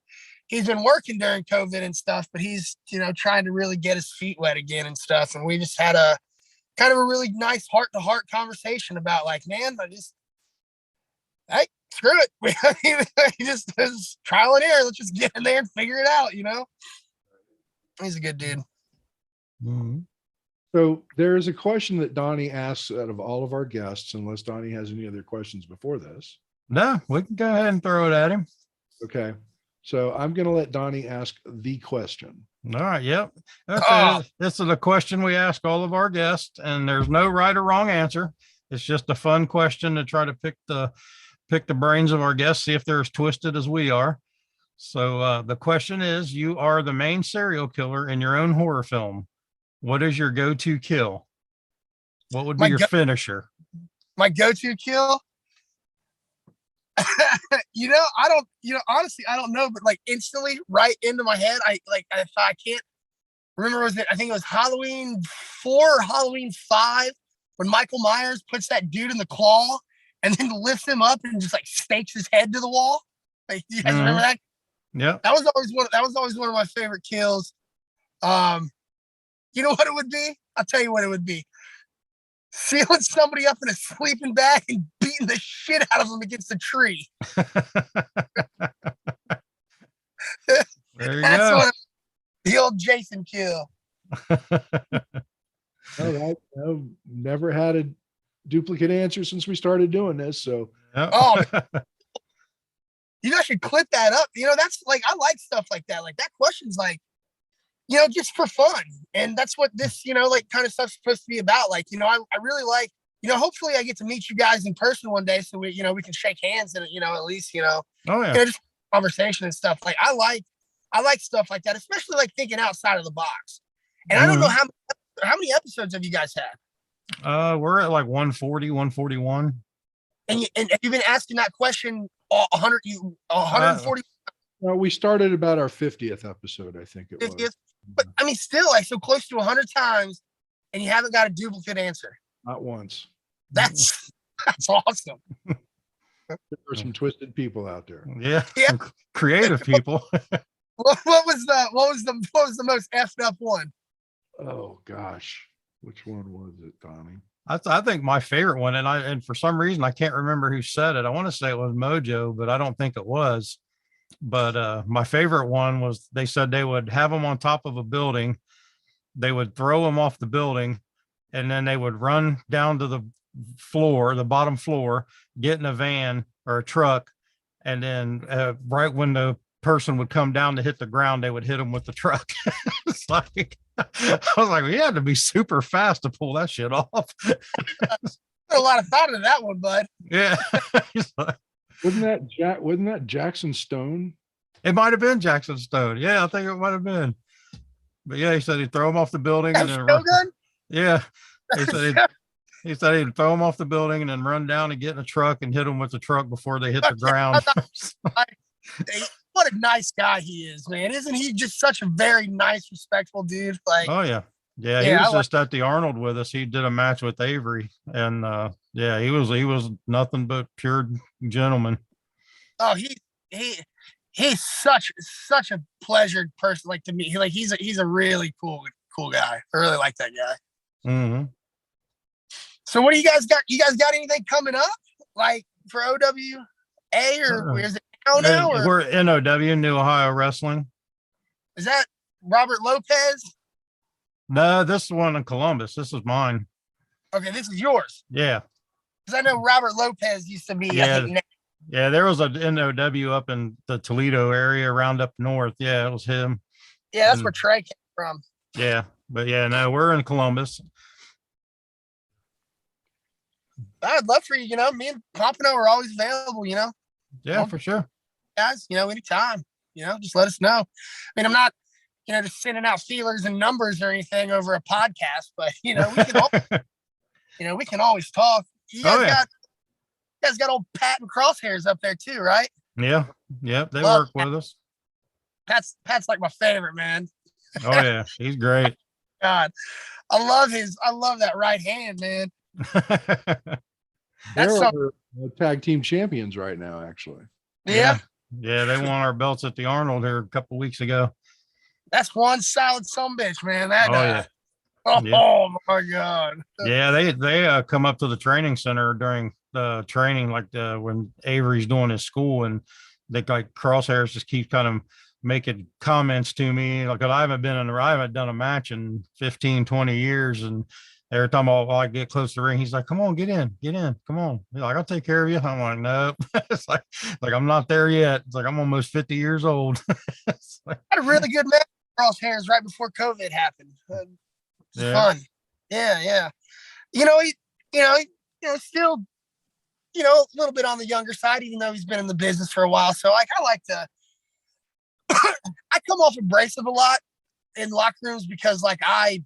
he's been working during COVID and stuff, but he's, you know, trying to really get his feet wet again and stuff. And we just had a kind of a really nice heart-to-heart conversation about, like, man, hey, screw it. He just trial and error. Let's just get in there and figure it out, you know? He's a good dude. Mm-hmm. So there is a question that Donnie asks out of all of our guests, unless Donnie has any other questions before this. No, we can go ahead and throw it at him. Okay. So I'm going to let Donnie ask the question. All right. Yep. Okay. This is a question we ask all of our guests, and there's no right or wrong answer. It's just a fun question to try to pick the brains of our guests, see if they're as twisted as we are. So the question is, you are the main serial killer in your own horror film. What is your go-to kill? What would be your finisher? My go-to kill? Honestly, I don't know, but like instantly right into my head, I can't remember, I think it was Halloween 4 or Halloween 5 when Michael Myers puts that dude in the claw and then lifts him up and just like stakes his head to the wall. Like, you guys remember that? Yeah. That was always one of my favorite kills. You know what it would be? I'll tell you what it would be. Sealing somebody up in a sleeping bag and beating the shit out of them against a tree. There you go. The old Jason kill. I've never had a duplicate answer since we started doing this. So, oh, you guys should clip that up. You know, that's like, I like stuff like that. Like, that question's like, you know, just for fun. And that's what this, you know, like kind of stuff's supposed to be about. Like, you know, I really like, you know, hopefully I get to meet you guys in person one day so we, you know, we can shake hands and, you know, at least, you know, just conversation and stuff. Like, I like stuff like that, especially like thinking outside of the box. And I don't know how many episodes have you guys had? We're at like 140, 141. And you've been asking that question 140. Well, we started about our 50th episode, I think it 50th? Was. But I mean, still, like, so close to 100 times, and you haven't got a duplicate answer. Not once. That's awesome. There are some twisted people out there. Yeah. Creative people. What was the most effed up one? Oh gosh, which one was it, Donnie? I think my favorite one, and for some reason I can't remember who said it. I want to say it was Mojo, but I don't think it was. But my favorite one was, they said they would have them on top of a building. They would throw them off the building, and then they would run down to the floor, the bottom floor, get in a van or a truck. And then right when the person would come down to hit the ground, they would hit them with the truck. It's like, I was like, we had to be super fast to pull that shit off. A lot of thought into that one, bud. Yeah. Wasn't that Jackson Stone? It might have been Jackson Stone. Yeah, I think it might have been. But yeah, he said he'd throw him off the building and then gun? Yeah. He said He said he'd throw them off the building and then run down and get in a truck and hit them with the truck before they hit the ground. What a nice guy he is, man. Isn't he just such a very nice, respectful dude? Like, Oh yeah. Yeah, he was just at the Arnold with us. He did a match with Avery, and yeah, he was nothing but pure gentleman. oh, he's such a pleasured person. Like, to me, he's a really cool guy. I really like that guy. Mm-hmm. So what do you guys got? You guys got anything coming up, like for OWA, or is it now? Or We're NOW, New Ohio Wrestling. is that Robert Lopez? No, this is one in Columbus. This is mine. Okay, this is yours. Yeah. Because I know Robert Lopez used to be. Yeah. Yeah, there was a NOW up in the Toledo area, around up north. Yeah, it was him. Yeah, that's where Trey came from. Yeah, but yeah, no, we're in Columbus. I'd love for you. You know, me and Pompano are always available. You know. Yeah, for sure. Guys, you know, anytime. You know, just let us know. I mean, I'm not, you know, just sending out feelers and numbers or anything over a podcast, but you know, we can always, you know, we can always talk. You guys got old Pat and Crosshairs up there too, right? Yeah. Yep. They Love work with us. Pat's like my favorite, man. Oh yeah. He's great. God, I love that right hand, man. They're our tag team champions right now, actually. Yeah. Yeah. They won our belts at the Arnold here a couple weeks ago. That's one solid sumbitch, man. That yeah. Oh my God. Yeah, they come up to the training center during the training, like when Avery's doing his school, and they like Crosshairs just keep kind of making comments to me. Like, I haven't done a match in 15, 20 years. And every time I get close to the ring, he's like, come on, get in, come on. He's like, I'll take care of you. I'm like, nope. It's like I'm not there yet. It's like, I'm almost 50 years old. I had a really good match with Crosshairs right before COVID happened. Fun. Yeah. You know, he still, you know, a little bit on the younger side, even though he's been in the business for a while. So like, I like to, I come off abrasive a lot in locker rooms because like, I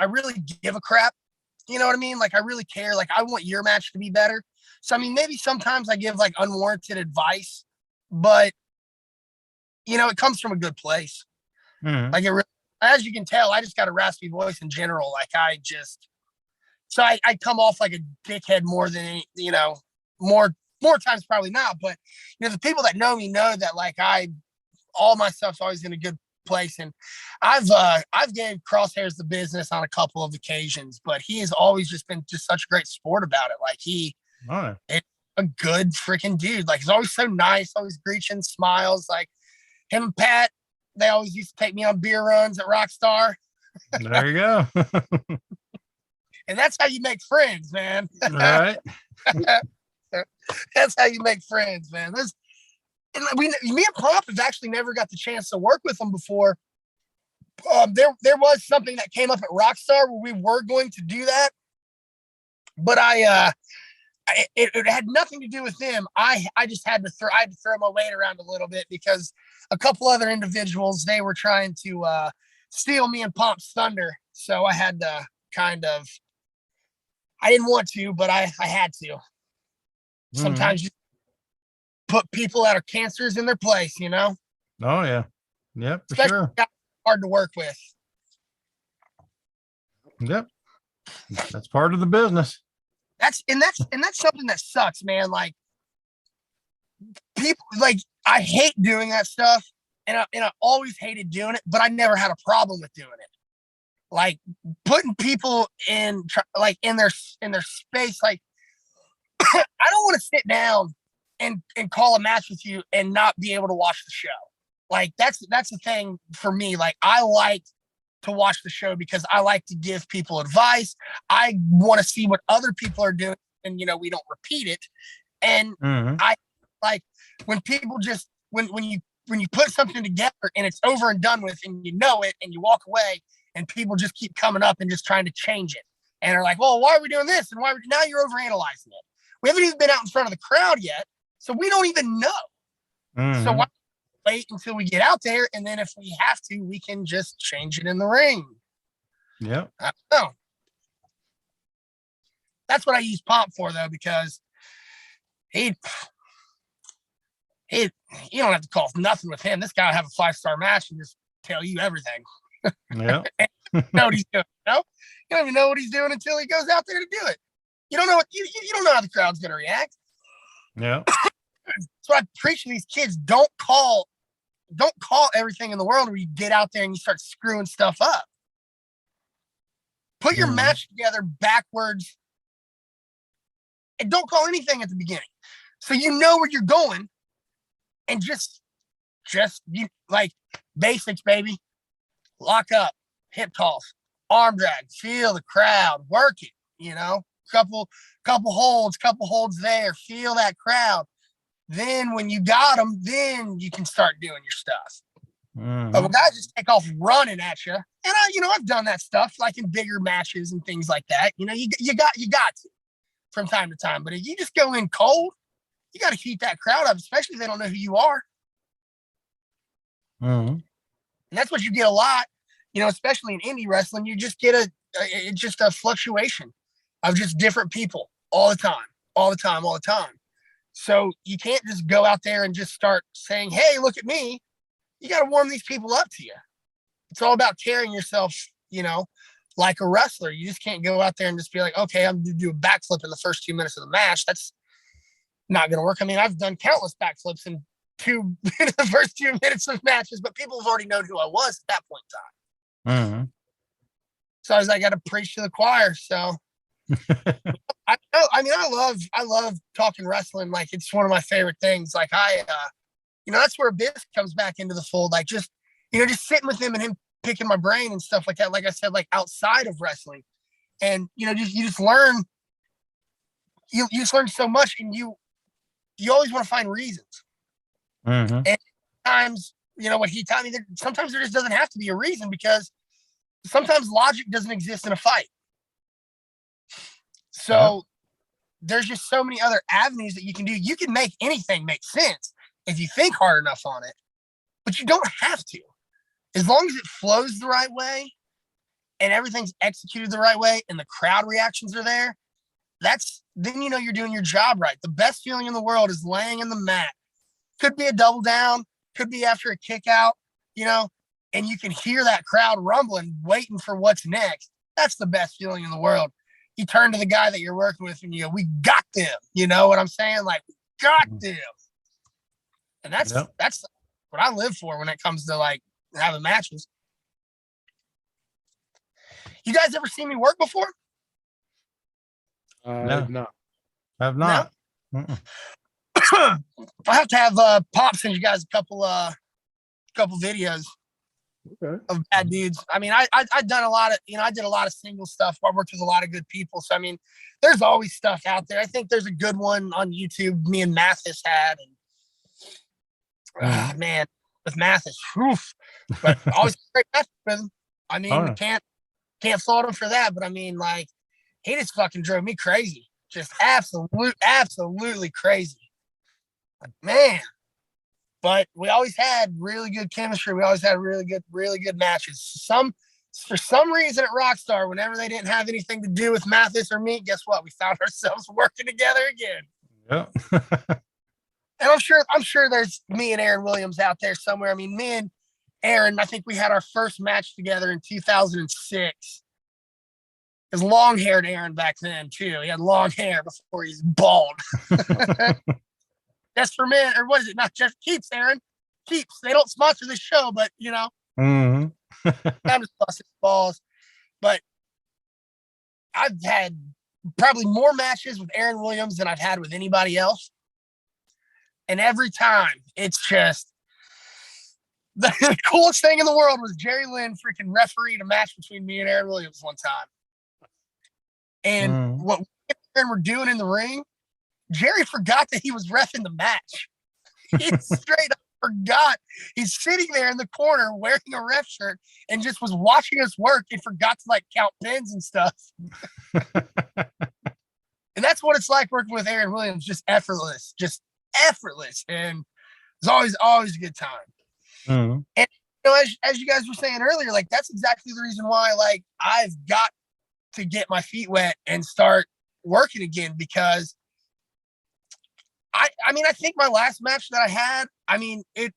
really give a crap. You know what I mean? Like, I really care. Like, I want your match to be better. So, I mean, maybe sometimes I give like unwarranted advice, but you know, it comes from a good place. Mm-hmm. Like, it really, as you can tell, I just got a raspy voice in general. Like, I come off like a dickhead more than any, you know, more times probably not. But you know, the people that know me know that like all my stuff's always in a good place. And I've gave Crosshairs the business on a couple of occasions, but he has always just been just such a great sport about it. Like, is a good freaking dude. Like, he's always so nice, always preaching, smiles. Like, him and Pat, they always used to take me on beer runs at Rockstar. There you go. And that's how you make friends, man. All right. That's how you make friends, man. Me and Pop have actually never got the chance to work with them before. There was something that came up at Rockstar where we were going to do that, but it had nothing to do with them. I just had to throw my weight around a little bit because a couple other individuals, they were trying to steal me and Pop's thunder. So I had to I didn't want to, but I had to. Sometimes you put people that are cancers in their place, you know? Oh yeah. Yep, for Especially sure. hard to work with. Yep. That's part of the business. That's something that sucks, man. Like, people, like, I hate doing that stuff, and I always hated doing it, but I never had a problem with doing it. Like, putting people in their space. Like, I don't want to sit down and call a match with you and not be able to watch the show. Like, that's the thing for me. Like, I like to watch the show because I like to give people advice. I want to see what other people are doing, and you know, we don't repeat it. And I like when people just when you put something together and it's over and done with, and you know it, and you walk away, and people just keep coming up and just trying to change it, and are like, well, why are we doing this? And now you're overanalyzing it. We haven't even been out in front of the crowd yet, so we don't even know. So why wait until we get out there, and then if we have to, we can just change it in the ring. Yeah. I don't know. That's what I use Pomp for, though, because he you don't have to call nothing with him. This guy will have a 5-star match and just tell you everything. Yeah. You know what he's doing, you know? You don't even know what he's doing until he goes out there to do it. You don't know what you don't know how the crowd's gonna react. Yeah. So I preach to these kids, don't call everything in the world where you get out there and you start screwing stuff up. Put your match together backwards and don't call anything at the beginning. So you know where you're going and just you like basics, baby. Lock up, hip toss, arm drag, feel the crowd, work it, you know, couple holds there, feel that crowd. Then when you got them, then you can start doing your stuff. But when guys just take off running at you, and I've done that stuff like in bigger matches and things like that. You know, you got to from time to time. But if you just go in cold, you got to heat that crowd up, especially if they don't know who you are. And that's what you get a lot, you know, especially in indie wrestling. You just get a fluctuation of just different people all the time. So you can't just go out there and just start saying, hey, look at me. You got to warm these people up to you. It's all about carrying yourself, you know, like a wrestler. You just can't go out there and just be like, okay, I'm going to do a backflip in the first 2 minutes of the match. That's not going to work. I mean, I've done countless backflips in the first 2 minutes of matches, but people have already known who I was at that point in time. So I got to preach to the choir. So I love talking wrestling. Like, it's one of my favorite things. Like that's where Biff comes back into the fold. Like, just sitting with him and him picking my brain and stuff like that. Like I said, like outside of wrestling, and you just learn. You just learn so much, and you always want to find reasons. And sometimes, what he taught me, that sometimes there just doesn't have to be a reason, because sometimes logic doesn't exist in a fight. So there's just so many other avenues that you can do. You can make anything make sense if you think hard enough on it, but you don't have to. As long as it flows the right way and everything's executed the right way and the crowd reactions are there, then you're doing your job right. The best feeling in the world is laying in the mat. Could be a double down, could be after a kick out, and you can hear that crowd rumbling, waiting for what's next. That's the best feeling in the world. You turn to the guy that you're working with and you go, we got them. You know what I'm saying? Like, we got them. And that's what I live for when it comes to like having matches. You guys ever seen me work before? No. Have not. No? I have to have Pop send you guys a couple videos of bad dudes. I mean, I've done a lot of, I did a lot of single stuff. I worked with a lot of good people. So, I mean, there's always stuff out there. I think there's a good one on YouTube me and Mathis had. And man, with Mathis, but always great match with him. I mean, can't fault him for that. But I mean, like, he just fucking drove me crazy. Just absolutely crazy. Like, man. But we always had really good chemistry. We always had really good matches. For some reason at Rockstar, whenever they didn't have anything to do with Mathis or me, guess what? We found ourselves working together again. Yeah. And I'm sure there's me and Aaron Williams out there somewhere. I mean, me and Aaron, I think we had our first match together in 2006. It was long-haired Aaron back then, too. He had long hair before he's bald. Just for men, or what is it? Not just Keeps, Aaron. Keeps. They don't sponsor this show, but, time to bust his balls. But I've had probably more matches with Aaron Williams than I've had with anybody else. And every time, it's just the coolest thing in the world was Jerry Lynn freaking refereed a match between me and Aaron Williams one time. And what we and were doing in the ring, Jerry forgot that he was reffing the match. He straight up forgot. He's sitting there in the corner wearing a ref shirt and just was watching us work and forgot to like count pins and stuff. And that's what it's like working with Aaron Williams, just effortless. And it's always a good time. And as you guys were saying earlier, like that's exactly the reason why like I've got to get my feet wet and start working again, because I mean, I think my last match that I had, I mean, it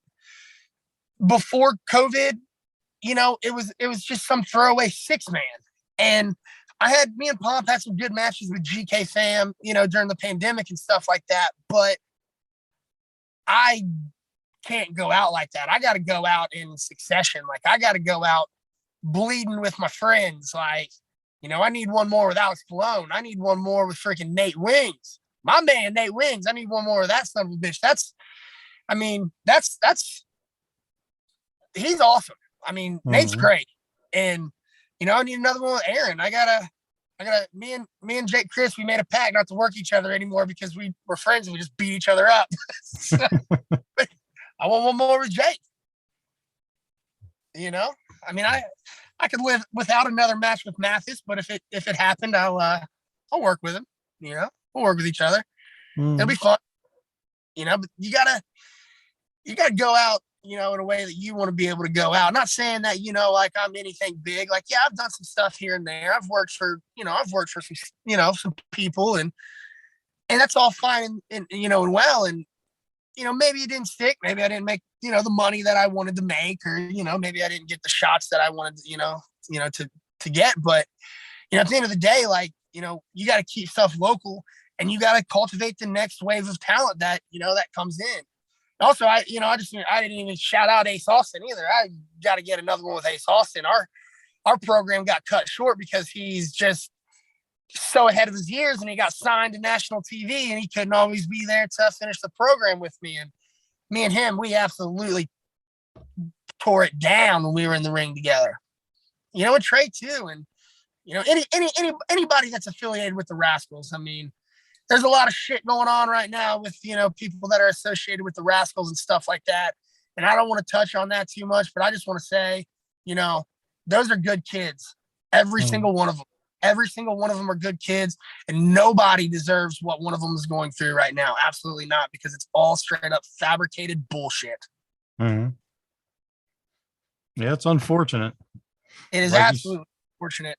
before COVID, you know, it was just some throwaway 6-man. And me and Pomp had some good matches with GK Fam, you know, during the pandemic and stuff like that. But I can't go out like that. I got to go out in succession. Like, I got to go out bleeding with my friends. Like, you know, I need one more with Alex Pallone. I need one more with freaking Nate Wings. My man, Nate Wings. I need one more of that son of a bitch. That's he's awesome. I mean, Nate's great. And, you know, I need another one with Aaron. I gotta, me and Jake Chris, we made a pact not to work each other anymore because we were friends and we just beat each other up. So, I want one more with Jake. You know, I mean, I could live without another match with Mathis, but if it happened, I'll work with him. You know, we'll work with each other. It'll be fun. You know, but you gotta go out, you know, in a way that you want to be able to go out. Not saying that, you know, like I'm anything big. Like, yeah, I've done some stuff here and there. I've worked for some, you know, some people, and that's all fine and you know, and well. And, you know, maybe it didn't stick. Maybe I didn't make, you know, the money that I wanted to make, or, you know, maybe I didn't get the shots that I wanted, you know, to get. But, you know, at the end of the day, like, you know, you got to keep stuff local, and you got to cultivate the next wave of talent that, you know, that comes in. Also, I didn't even shout out Ace Austin either. I got to get another one with Ace Austin. Our program got cut short because he's just so ahead of his years, and he got signed to national TV, and he couldn't always be there to finish the program with me. And me and him, we absolutely tore it down when we were in the ring together. You know, and Trey too. And, you know, anybody that's affiliated with the Rascals. I mean, there's a lot of shit going on right now with, you know, people that are associated with the Rascals and stuff like that. And I don't want to touch on that too much, but I just want to say, you know, those are good kids. Every single one of them. Every single one of them are good kids, and nobody deserves what one of them is going through right now. Absolutely not, because it's all straight up fabricated bullshit. Yeah, it's unfortunate. It is absolutely unfortunate.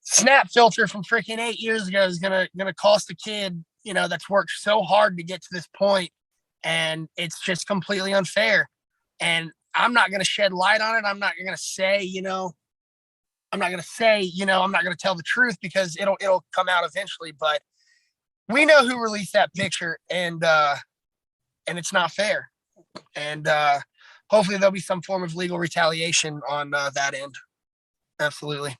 Snap filter from freaking 8 years ago is gonna cost a kid, you know, that's worked so hard to get to this point, and it's just completely unfair. And I'm not gonna shed light on it. I'm not gonna say, you know, I'm not gonna tell the truth, because it'll come out eventually. But we know who released that picture, and it's not fair. And hopefully there'll be some form of legal retaliation on that end. Absolutely.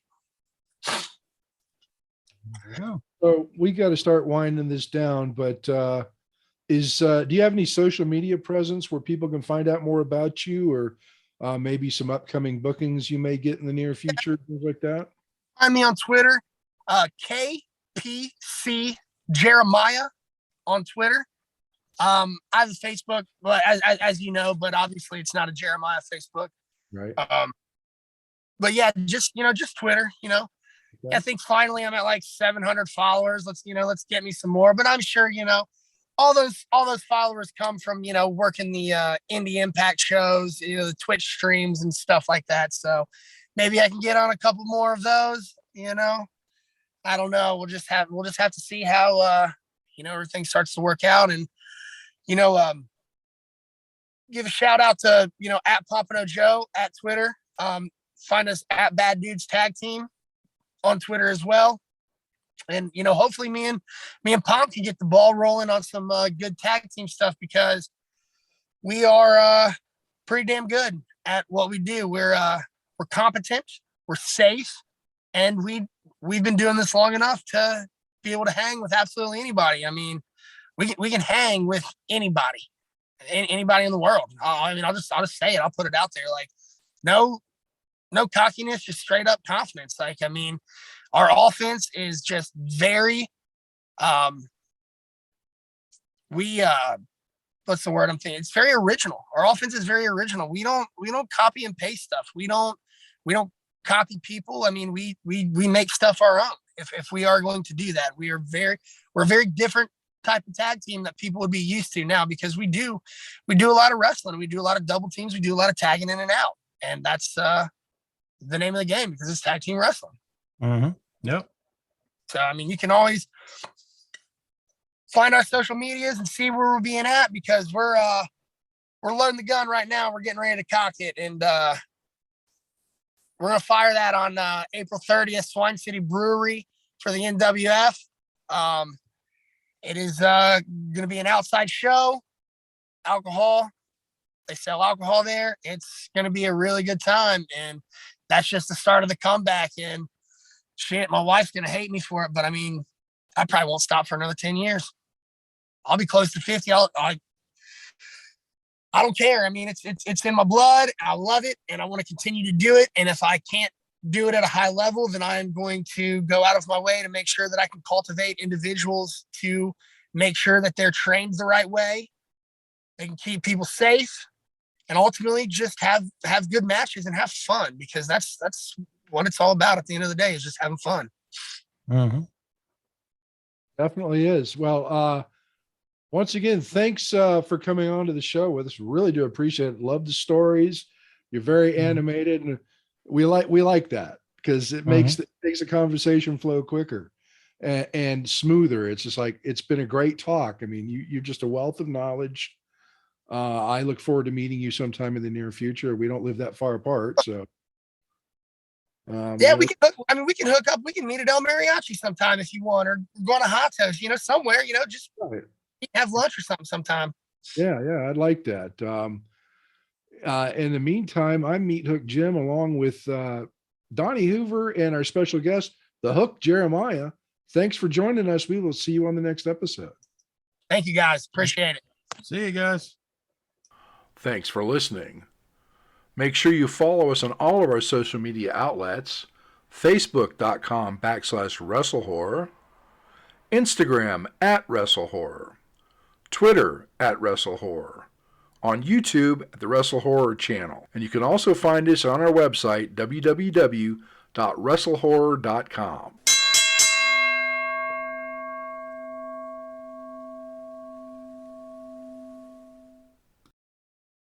Yeah. So we got to start winding this down, but do you have any social media presence where people can find out more about you, or maybe some upcoming bookings you may get in the near future, things like that? Find me on Twitter, KPC Jeremiah on Twitter. I have a Facebook, but as you know, but obviously it's not a Jeremiah Facebook. Right. But yeah, just Twitter, you know. Okay. I think finally I'm at like 700 followers. Let's get me some more. But I'm sure, you know, all those followers come from, you know, working the Indie Impact shows, you know, the Twitch streams and stuff like that. So maybe I can get on a couple more of those, you know. I don't know. We'll just have to see how you know, everything starts to work out. And, you know, give a shout out to, you know, at Pompano Joe at Twitter. Find us at Bad Dudes Tag Team on Twitter as well. And, you know, hopefully me and Pomp can get the ball rolling on some good tag team stuff, because we are pretty damn good at what we do. We're competent, we're safe, and we've been doing this long enough to be able to hang with absolutely anybody. I mean, we can hang with anybody in the world. I mean, I'll just say it. I'll put it out there. Like, no cockiness, just straight up confidence. Like, I mean, our offense is just very, what's the word I'm thinking? It's very original. Our offense is very original. We don't copy and paste stuff. We don't copy people. I mean, we make stuff our own. If we are going to do that, we're a very different type of tag team that people would be used to now, because we do a lot of wrestling. We do a lot of double teams. We do a lot of tagging in and out. And that's, the name of the game, because it's tag team wrestling. Mm-hmm. Yep. So, I mean, you can always find our social medias and see where we're being at, because we're loading the gun right now. We're getting ready to cock it, and we're gonna fire that on April 30th, Swine City Brewery for the NWF. It is gonna be an outside show. Alcohol. They sell alcohol there. It's gonna be a really good time, and that's just the start of the comeback. And shit, my wife's gonna hate me for it, but I mean, I probably won't stop for another 10 years. I'll be close to 50. I don't care. I mean, it's in my blood. I love it, and I want to continue to do it. And if I can't do it at a high level, then I'm going to go out of my way to make sure that I can cultivate individuals to make sure that they're trained the right way. They can keep people safe, and ultimately just have good matches and have fun, because that's what it's all about at the end of the day, is just having fun. Mm-hmm. Definitely is. Well, once again, thanks for coming on to the show with us. Really do appreciate it. Love the stories. You're very animated, and we like that, because it makes the conversation flow quicker and smoother. It's just like, it's been a great talk. I mean, you're just a wealth of knowledge. I look forward to meeting you sometime in the near future. We don't live that far apart, so. Yeah, we can hook up. We can meet at El Mariachi sometime if you want, or go on a hot toast, somewhere, just have lunch or something sometime. Yeah, I'd like that. In the meantime, I'm Meathook Jim, along with Donnie Hoover and our special guest, the Hook Jeremiah. Thanks for joining us. We will see you on the next episode. Thank you, guys. Appreciate it. See you guys. Thanks for listening. Make sure you follow us on all of our social media outlets: Facebook.com/WrestleHorror, Instagram @WrestleHorror, Twitter @WrestleHorror, on YouTube at the WrestleHorror channel. And you can also find us on our website, www.WrestleHorror.com.